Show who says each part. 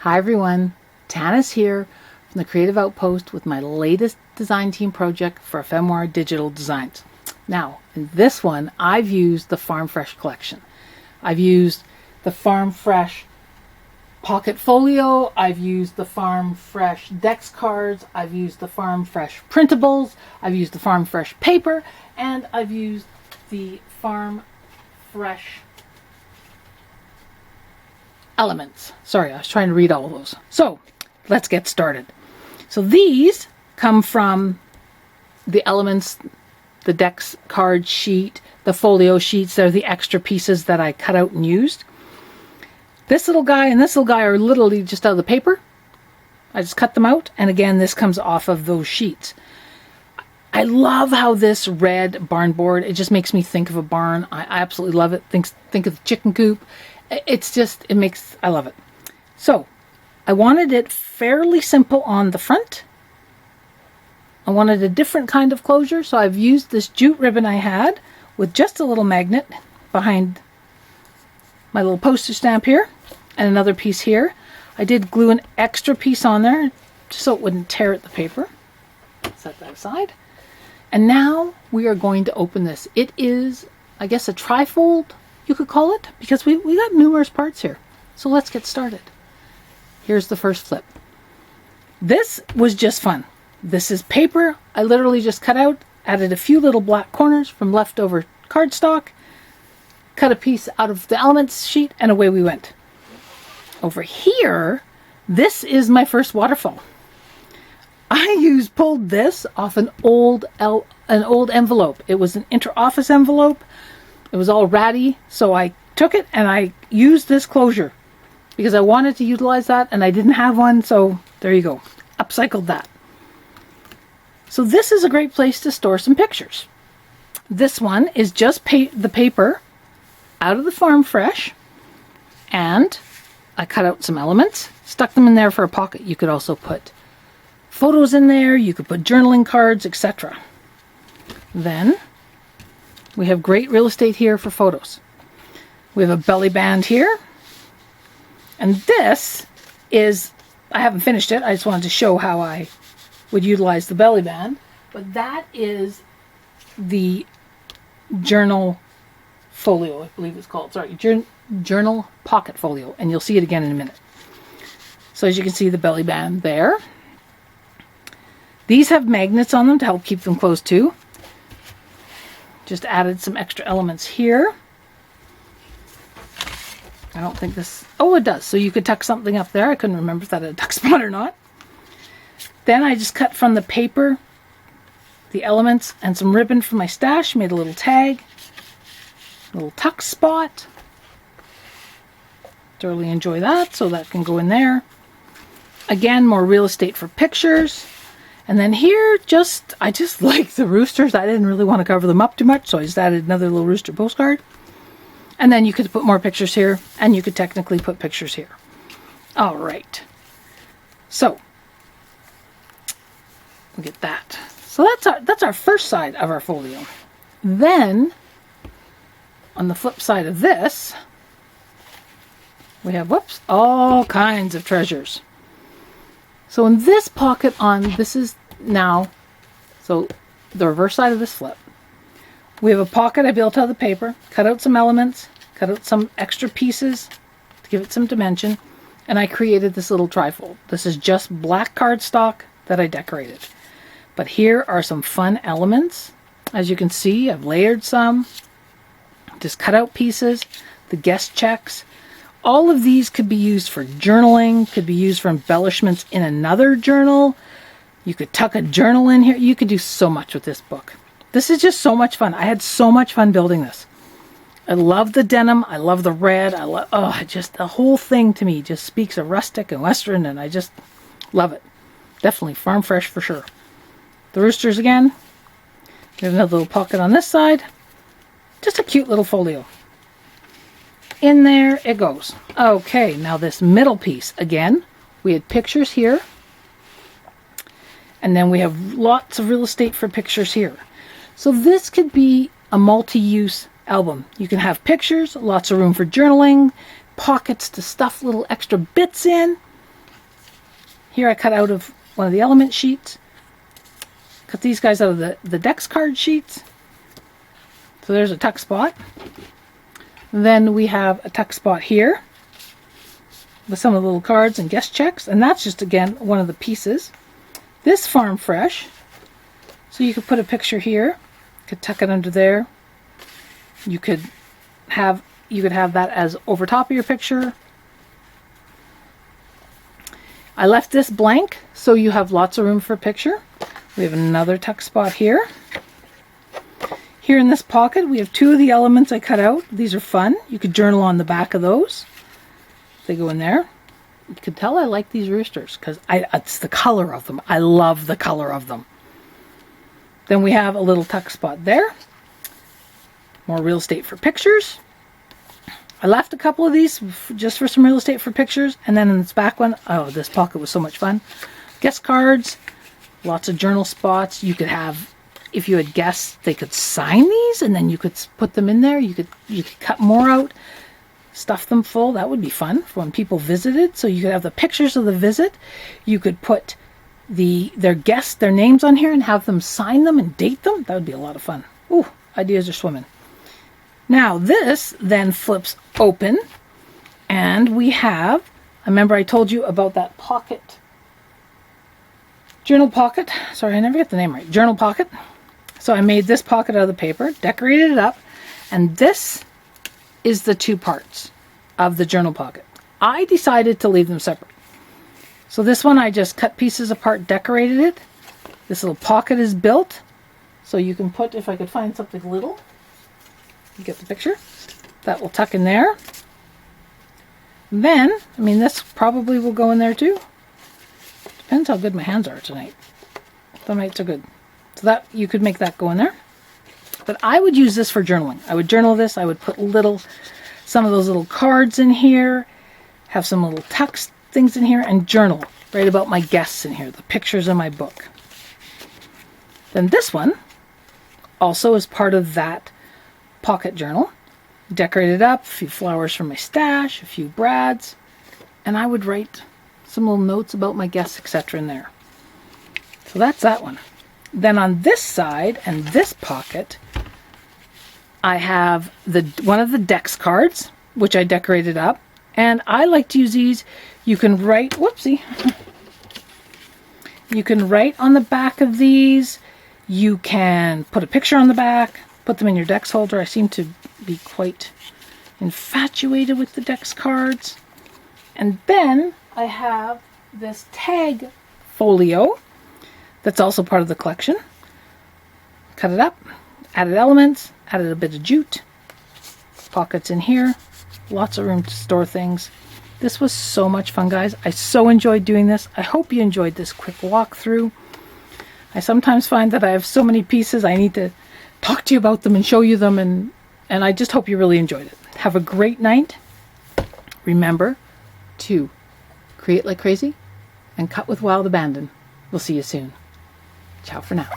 Speaker 1: Hi everyone, Tanis here from the Creative Outpost with my latest design team project for Ephemeroir Digital Designs. Now, in this one, I've used the Farm Fresh collection. I've used the Farm Fresh Pocket Folio, I've used the Farm Fresh Dex cards, I've used the Farm Fresh printables, I've used the Farm Fresh paper, and I've used the Farm Fresh elements. Sorry, I was trying to read all of those. So let's get started. So these come from the elements, the Dex card sheet, the folio sheets. They're the extra pieces that I cut out and used. This little guy and this little guy are literally just out of the paper. I just cut them out, and again, this comes off of those sheets. I love how this red barn board, it just makes me think of a barn. I absolutely love it. Think of the chicken coop. It's just, I love it. So, I wanted it fairly simple on the front. I wanted a different kind of closure, so I've used this jute ribbon I had with just a little magnet behind my little postage stamp here, and another piece here. I did glue an extra piece on there, just so it wouldn't tear at the paper. Set that aside. And now we are going to open this. It is, I guess, a trifold, you could call it, because we got numerous parts here. So let's get started. Here's the first flip. This was just fun. This is paper I literally just cut out, added a few little black corners from leftover cardstock, cut a piece out of the elements sheet, and away we went. Over here, this is my first waterfall. I pulled this off an old envelope. It was an inter-office envelope. It was all ratty, so I took it and I used this closure because I wanted to utilize that and I didn't have one, so there you go. Upcycled that. So this is a great place to store some pictures. This one is just the paper out of the Farm Fresh, and I cut out some elements, stuck them in there for a pocket. You could also put photos in there, you could put journaling cards, etc. Then we have great real estate here for photos. We have a belly band here. And this is, I haven't finished it. I just wanted to show how I would utilize the belly band. But that is the journal folio, I believe it's called. Sorry, journal pocket folio. And you'll see it again in a minute. So as you can see, the belly band there. These have magnets on them to help keep them closed too. Just added some extra elements here. I don't think this... Oh, it does. So you could tuck something up there. I couldn't remember if that had a tuck spot or not. Then I just cut from the paper the elements and some ribbon from my stash. Made a little tag. A little tuck spot. Thoroughly enjoy that, so that can go in there. Again, more real estate for pictures. And then here, I just like the roosters. I didn't really want to cover them up too much, so I just added another little rooster postcard. And then you could put more pictures here, and you could technically put pictures here. All right. So, we'll get that. So that's our first side of our folio. Then, on the flip side of this, we have, all kinds of treasures. So in this pocket this is now, so the reverse side of this flip, we have a pocket I built out of the paper, cut out some elements, cut out some extra pieces to give it some dimension, and I created this little trifold. This is just black cardstock that I decorated. But here are some fun elements. As you can see, I've layered some, just cut out pieces, the guest checks. All of these could be used for journaling, could be used for embellishments in another journal. You could tuck a journal in here. You could do so much with this book. This is just so much fun. I had so much fun building this. I love the denim. I love the red. Just the whole thing to me just speaks of rustic and Western, and I just love it. Definitely Farm Fresh for sure. The roosters again. We have another little pocket on this side. Just a cute little folio. In there it goes. Okay, now this middle piece, again, we had pictures here, and then we have lots of real estate for pictures here. So this could be a multi-use album. You can have pictures, lots of room for journaling, pockets to stuff little extra bits in. Here I cut out of one of the element sheets. Cut these guys out of the Dex card sheets. So there's a tuck spot. Then we have a tuck spot here with some of the little cards and guest checks. And that's just, again, one of the pieces. This Farm Fresh. So you could put a picture here. You could tuck it under there. You could have that as over top of your picture. I left this blank so you have lots of room for a picture. We have another tuck spot here. Here in this pocket we have two of the elements I cut out. These are fun. You could journal on the back of those. They go in there. You can tell I like these roosters because it's the color of them. I love the color of them. Then we have a little tuck spot there. More real estate for pictures. I left a couple of these just for some real estate for pictures. And then in this back one, oh, this pocket was so much fun. Guest cards, lots of journal spots. You could have, if you had guests, they could sign these and then you could put them in there. You could cut more out, stuff them full. That would be fun for when people visited. So you could have the pictures of the visit. You could put their guests, their names on here and have them sign them and date them. That would be a lot of fun. Ooh, ideas are swimming. Now this then flips open and we have, I remember I told you about that pocket, journal pocket. Sorry, I never get the name right. Journal pocket. So I made this pocket out of the paper, decorated it up, and this is the two parts of the journal pocket. I decided to leave them separate. So this one I just cut pieces apart, decorated it. This little pocket is built. So you can put, if I could find something little, you get the picture. That will tuck in there. Then, I mean, this probably will go in there too. Depends how good my hands are tonight. Some nights are good. So that, you could make that go in there. But I would use this for journaling. I would journal this. I would put some of those little cards in here, have some little tucks things in here, and journal. Write about my guests in here, the pictures in my book. Then this one also is part of that pocket journal. Decorated up, a few flowers from my stash, a few brads, and I would write some little notes about my guests, etc. in there. So that's that one. Then on this side and this pocket, I have one of the Dex cards, which I decorated up, and I like to use these. You can write, whoopsie, you can write on the back of these. You can put a picture on the back. Put them in your Dex holder. I seem to be quite infatuated with the Dex cards. And then I have this tag folio that's also part of the collection. Cut it up, added elements, added a bit of jute, pockets in here, lots of room to store things. This was so much fun, guys. I so enjoyed doing this. I hope you enjoyed this quick walkthrough. I sometimes find that I have so many pieces I need to talk to you about them and show you them, and I just hope you really enjoyed it. Have a great night. Remember to create like crazy and cut with wild abandon. We'll see you soon. Ciao for now.